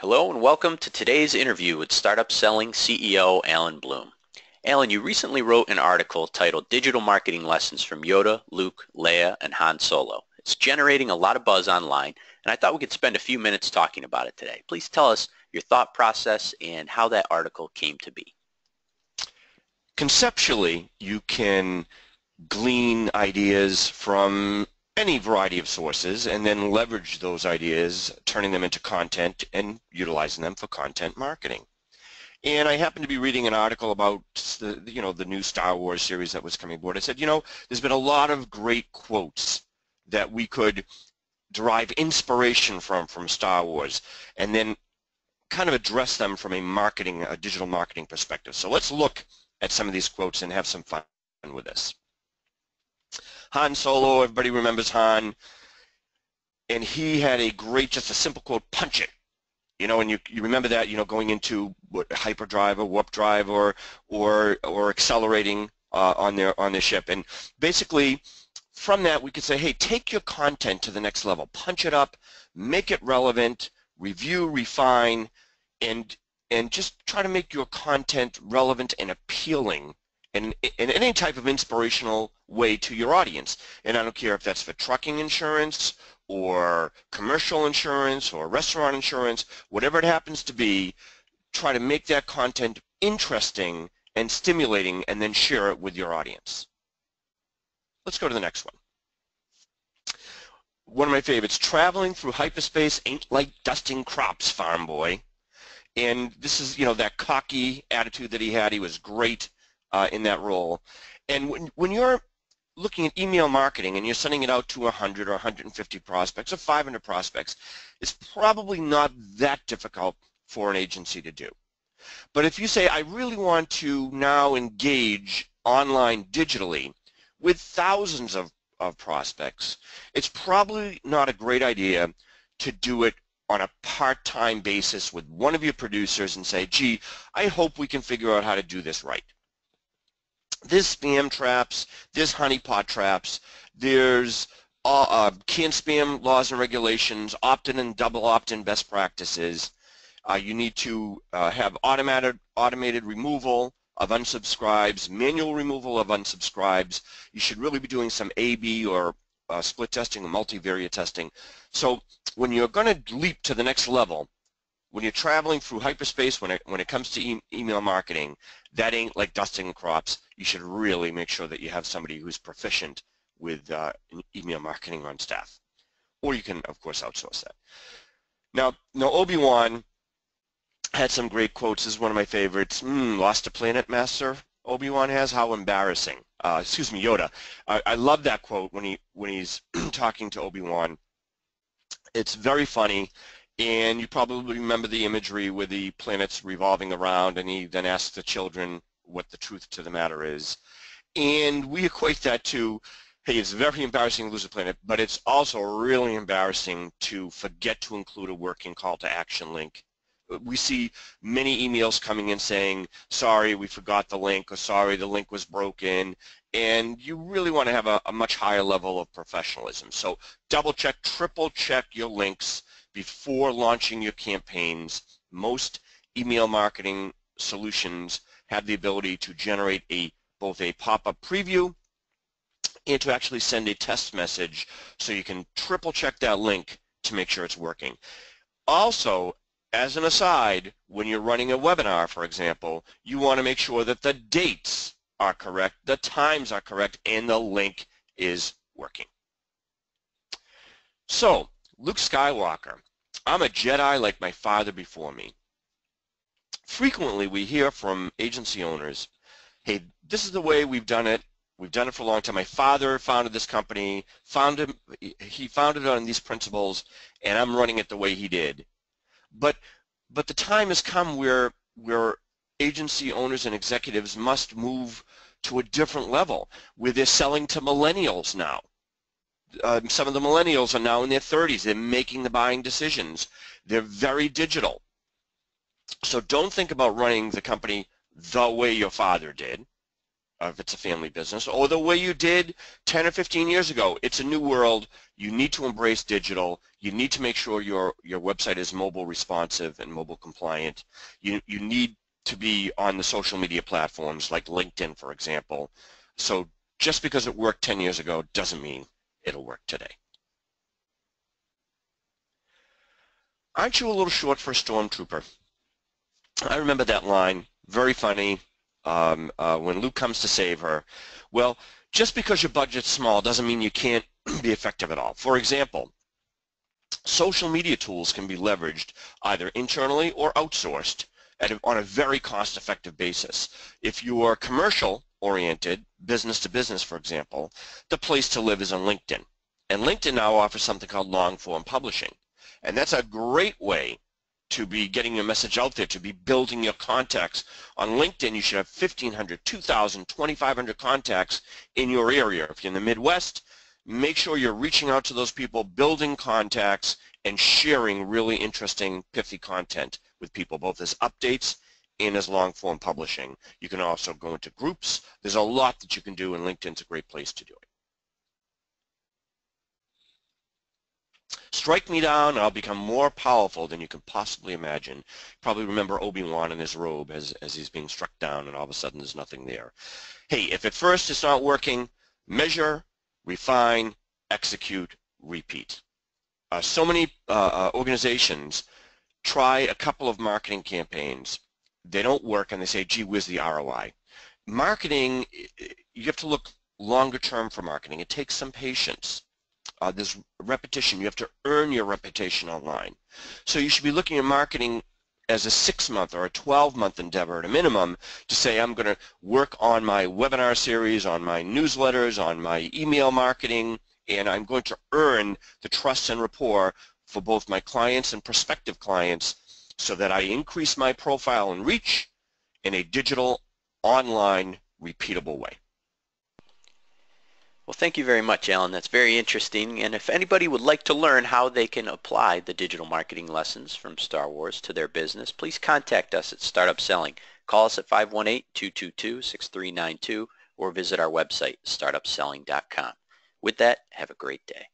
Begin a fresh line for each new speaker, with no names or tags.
Hello and welcome to today's interview with Startup Selling CEO Alan Bloom. Alan, you recently wrote an article titled Digital Marketing Lessons from Yoda, Luke, Leia, and Han Solo. It's generating a lot of buzz online, and I thought we could spend a few minutes talking about it today. Please tell us your thought process and how that article came to be.
Conceptually, you can glean ideas from any variety of sources and then leverage those ideas, turning them into content and utilizing them for content marketing. And I happened to be reading an article about the new Star Wars series that was coming aboard. I said, there's been a lot of great quotes that we could derive inspiration from Star Wars and then kind of address them from a digital marketing perspective. So let's look at some of these quotes and have some fun with this. Han Solo, everybody remembers Han, and he had just a simple quote, punch it. And you remember that, going into hyperdrive or warp drive or accelerating on their ship. And basically, from that, we could say, hey, take your content to the next level. Punch it up, make it relevant, review, refine, and just try to make your content relevant and appealing in any type of inspirational way to your audience. And I don't care if that's for trucking insurance or commercial insurance or restaurant insurance, whatever it happens to be, try to make that content interesting and stimulating and then share it with your audience. Let's go to the next one. One of my favorites, traveling through hyperspace ain't like dusting crops, farm boy. And this is, that cocky attitude that he had. He was great in that role. And when you're looking at email marketing and you're sending it out to 100 or 150 prospects or 500 prospects, it's probably not that difficult for an agency to do. But if you say, I really want to now engage online digitally with thousands of prospects, it's probably not a great idea to do it on a part-time basis with one of your producers and say, gee, I hope we can figure out how to do this right. There's spam traps, there's honeypot traps, there's canned spam laws and regulations, opt-in and double opt-in best practices. You need to have automated removal of unsubscribes, manual removal of unsubscribes. You should really be doing some A/B or split testing or multivariate testing. So when you're going to leap to the next level, when you're traveling through hyperspace, when it comes to email marketing, that ain't like dusting crops. You should really make sure that you have somebody who's proficient with email marketing on staff. Or you can, of course, outsource that. Now Obi-Wan had some great quotes. This is one of my favorites. Lost a planet, Master? Obi-Wan has? How embarrassing. Excuse me, Yoda. I love that quote when he's talking to Obi-Wan. It's very funny, and you probably remember the imagery with the planets revolving around, and he then asks the children what the truth to the matter is. And we equate that to, hey, it's very embarrassing to lose a planet, but it's also really embarrassing to forget to include a working call to action link. We see many emails coming in saying, sorry, we forgot the link, or sorry, the link was broken, and you really want to have a much higher level of professionalism. So double check, triple check your links before launching your campaigns. Most email marketing solutions have the ability to generate both a pop-up preview and to actually send a test message, so you can triple check that link to make sure it's working. Also, as an aside, when you're running a webinar, for example, you want to make sure that the dates are correct, the times are correct, and the link is working. So, Luke Skywalker, I'm a Jedi like my father before me. Frequently, we hear from agency owners, hey, this is the way we've done it. We've done it for a long time. My father founded this company, he founded it on these principles, and I'm running it the way he did. But the time has come where agency owners and executives must move to a different level, where they're selling to millennials now. Some of the millennials are now in their 30s. They're making the buying decisions. They're very digital. So don't think about running the company the way your father did. if it's a family business, or the way you did 10 or 15 years ago. It's a new world. You need to embrace digital. You need to make sure your website is mobile responsive and mobile compliant. You need to be on the social media platforms like LinkedIn, for example. So just because it worked 10 years ago doesn't mean it'll work today. Aren't you a little short for a stormtrooper? I remember that line, very funny, when Luke comes to save her. Well, just because your budget's small doesn't mean you can't be effective at all. For example, social media tools can be leveraged either internally or outsourced on a very cost-effective basis. If you are commercial-oriented, business to business, for example, the place to live is on LinkedIn. And LinkedIn now offers something called long-form publishing. And that's a great way to be getting your message out there, to be building your contacts. On LinkedIn, you should have 1,500, 2,000, 2,500 contacts in your area. If you're in the Midwest, make sure you're reaching out to those people, building contacts, and sharing really interesting, pithy content with people, both as updates and as long-form publishing. You can also go into groups. There's a lot that you can do, and LinkedIn's a great place to do it. Strike me down, and I'll become more powerful than you can possibly imagine. You probably remember Obi-Wan in his robe as he's being struck down, and all of a sudden there's nothing there. Hey, if at first it's not working, measure, refine, execute, repeat. So many organizations try a couple of marketing campaigns. They don't work, and they say, gee whiz, the ROI. Marketing, you have to look longer term for marketing. It takes some patience. There's repetition. You have to earn your reputation online. So you should be looking at marketing as a 6-month or a 12-month endeavor at a minimum to say, I'm going to work on my webinar series, on my newsletters, on my email marketing, and I'm going to earn the trust and rapport for both my clients and prospective clients so that I increase my profile and reach in a digital, online, repeatable way.
Well, thank you very much, Alan. That's very interesting. And if anybody would like to learn how they can apply the digital marketing lessons from Star Wars to their business, please contact us at Startup Selling. Call us at 518-222-6392 or visit our website, startupselling.com. With that, have a great day.